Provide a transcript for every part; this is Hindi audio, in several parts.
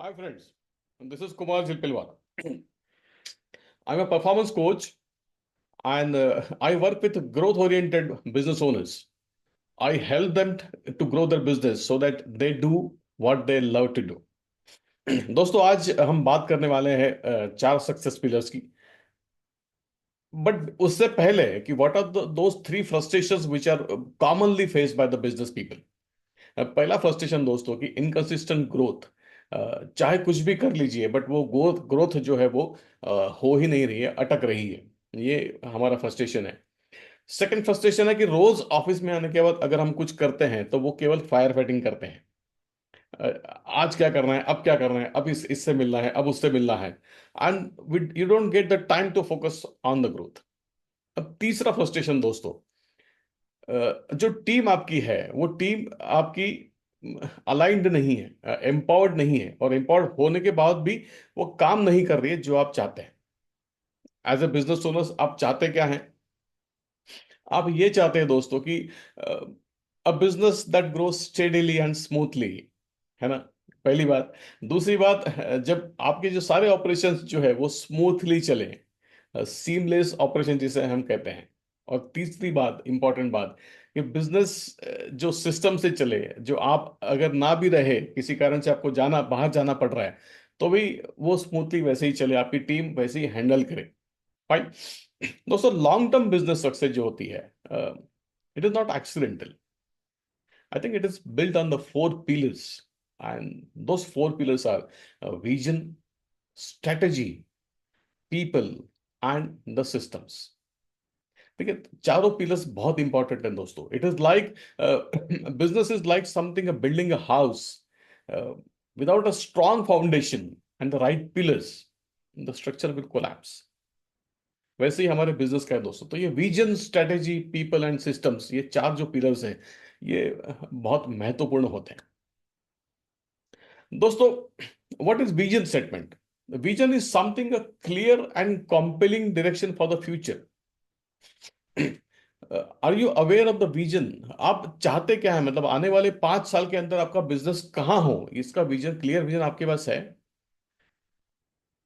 Hi friends, this is Kumar Zilpilwar. I'm a performance coach and I work with growth oriented business owners. I help them to grow their business so that they do what they love to do. दोस्तों आज हम बात करने वाले हैं चार सक्सेस पिलर्स की। बट उससे पहले कि what are those three frustrations which are commonly faced by the business people. पहला फ्रस्ट्रेशन दोस्तों की इनकंसिस्टेंट ग्रोथ। चाहे कुछ भी कर लीजिए बट वो ग्रोथ ग्रोथ जो है वो हो ही नहीं रही है, अटक रही है। ये हमारा फ्रस्ट्रेशन है। सेकंड फ्रस्ट्रेशन है कि रोज ऑफिस में आने के बाद अगर हम कुछ करते हैं तो वो केवल फायर फाइटिंग करते हैं। आज क्या करना है, अब क्या करना है, अब इससे मिलना है, अब उससे मिलना है। And you don't get the time to focus on the growth. अब तीसरा फ्रस्ट्रेशन दोस्तों, जो टीम आपकी है वो टीम आपकी अलाइंड नहीं है, एम्पावर्ड नहीं है, और एम्पावर्ड होने के बाद भी वो काम नहीं कर रही है जो आप चाहते हैं। एज ए बिजनेस ओनर्स आप चाहते क्या हैं? आप ये चाहते हैं दोस्तों कि a business that grows steadily and smoothly, है ना? पहली बात। दूसरी बात, जब आपके जो सारे ऑपरेशंस जो है वो स्मूथली चले, सीमलेस ऑपरेशन जिसे हम कहते हैं। और तीसरी बात, इंपॉर्टेंट बात, कि बिजनेस जो सिस्टम से चले, जो आप अगर ना भी रहे, किसी कारण से आपको जाना बाहर जाना पड़ रहा है, तो भी वो स्मूथली वैसे ही चले, आपकी टीम वैसे ही हैंडल करे। फाइन। दोस्तों लॉन्ग टर्म बिजनेस सक्सेस जो होती है, it is not accidental. I think it is built on the four pillars, and those four pillars are vision, strategy, people and the systems. ठीक है, चारों पिलर्स बहुत इंपॉर्टेंट है दोस्तों। It is like business is like something, building a house without a strong foundation and the right pillars, the structure will collapse. वैसे ही हमारे बिजनेस का है दोस्तों। तो ये vision, strategy, people and systems, ये चार जो पिलर्स हैं, ये बहुत महत्वपूर्ण होते हैं दोस्तों। What is vision statement? Vision is something, a clear and compelling direction for the future. Are you aware of the vision? आप चाहते क्या है, मतलब आने वाले 5 साल के अंदर आपका बिजनेस कहाँ हो, इसका विजन, क्लियर विजन आपके पास है?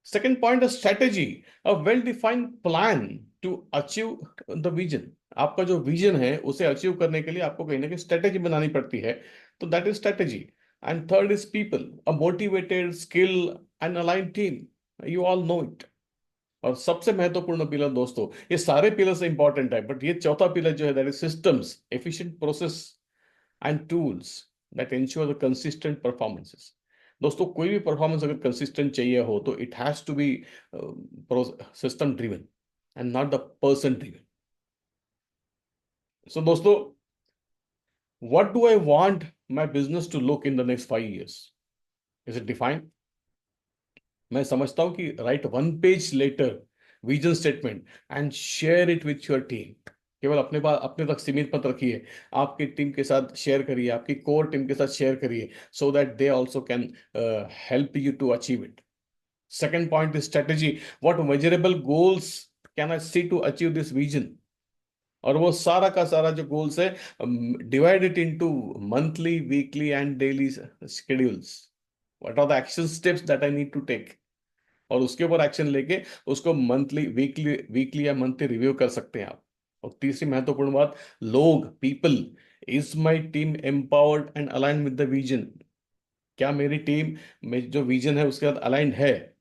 Second point, strategy, a well defined plan to achieve the vision. आपका जो विजन है उसे अचीव करने के लिए आपको कहीं ना कहीं स्ट्रेटेजी बनानी पड़ती है, तो that is strategy. And third is people, a motivated, skill and align team. You all know it. और सबसे महत्वपूर्ण पिलर दोस्तों, ये सारे पिलर से इंपॉर्टेंट है, बट ये चौथा पिलर जो है, that is systems, efficient process and tools that ensure the consistent performances. दोस्तों कोई भी परफॉर्मेंस अगर कंसिस्टेंट चाहिए हो तो it has to be system driven and not the person driven. So दोस्तों, what do I want my business to look in the next 5 years? Is it defined? मैं समझता हूं कि write one page letter vision statement and share it with your team. केवल अपने पास, अपने तक सीमित मत रखिए, आपकी टीम के साथ शेयर करिए, आपकी कोर टीम के साथ शेयर करिए, so that they also can help you to achieve it. Second point is strategy. What measurable goals can I see to achieve this vision? और वो सारा का सारा जो गोल्स है, divide it into monthly, weekly and daily schedules. What are the action steps that I need to take? और उसके ऊपर एक्शन लेके उसको मंथली, वीकली वीकली या मंथली रिव्यू कर सकते हैं आप। और तीसरी महत्वपूर्ण बात, लोग, people, is my team empowered and align with the vision? क्या मेरी टीम में जो विजन है उसके साथ अलाइंड है?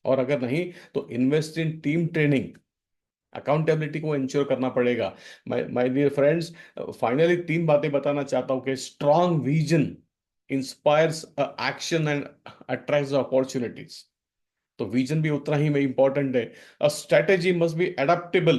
और अगर नहीं तो invest in team training, accountability को इंश्योर करना पड़ेगा। माय डियर फ्रेंड्स, फाइनली तीन बातें बताना चाहता हूं कि strong vision inspires action and attracts opportunities. तो विजन भी उतना ही में इंपॉर्टेंट है। अ strategy must be adaptable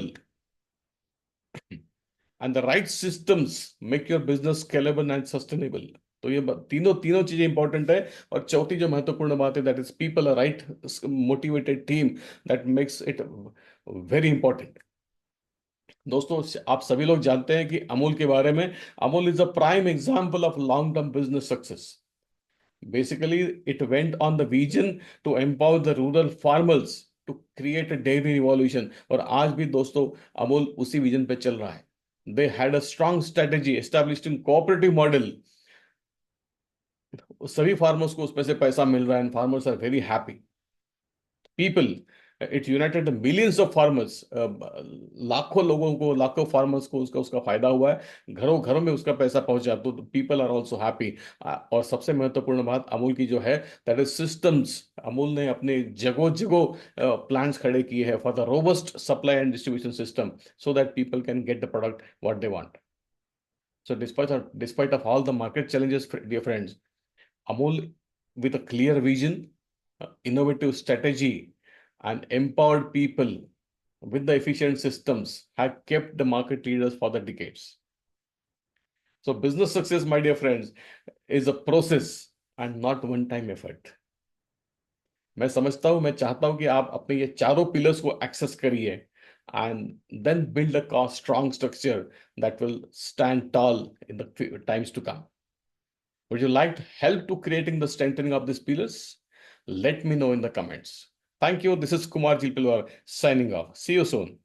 and the right systems make your business scalable and sustainable. तो ये तीनों तीनों चीजें इंपॉर्टेंट है। और चौथी जो महत्वपूर्ण बात है, that is people, a right motivated team, that makes it very important. दोस्तों आप सभी लोग जानते हैं कि अमूल के बारे में। Amul is a prime example of long term business success. Basically, it went on the vision to empower the rural farmers to create a dairy revolution. और आज भी दोस्तों अमूल उसी विजन पे चल रहा है। They had a strong strategy established in cooperative model सभी फार्मर्स को उसमें से पैसा मिल रहा है and farmers are very happy people it united millions of farmers लाखों लोगों को लाखों फार्मर्स को उसका उसका फायदा हुआ है घरों घरों में उसका पैसा पहुंचा तो पीपल आर ऑल्सो हैप्पी और सबसे महत्वपूर्ण बात अमूल की जो है दैट इज सिस्टम्स अमूल ने अपने जगह जगह प्लांट्स खड़े किए हैं for the robust supply and distribution system so that people can get the product what they want so despite of all the market challenges dear friends Amul with a clear vision innovative strategy and empowered people with the efficient systems have kept the market leaders for the decades. So business success, my dear friends, is a process and not one time effort. मैं समझता हूं मैं चाहता हूं कि आप अपने ये चारों पिलर्स को एक्सेस करिए and then build a strong structure that will stand tall in the times to come. Would you like help to creating the strengthening of these pillars? Let me know in the comments. Thank you. This is Kumar Jilpilwar signing off. See you soon.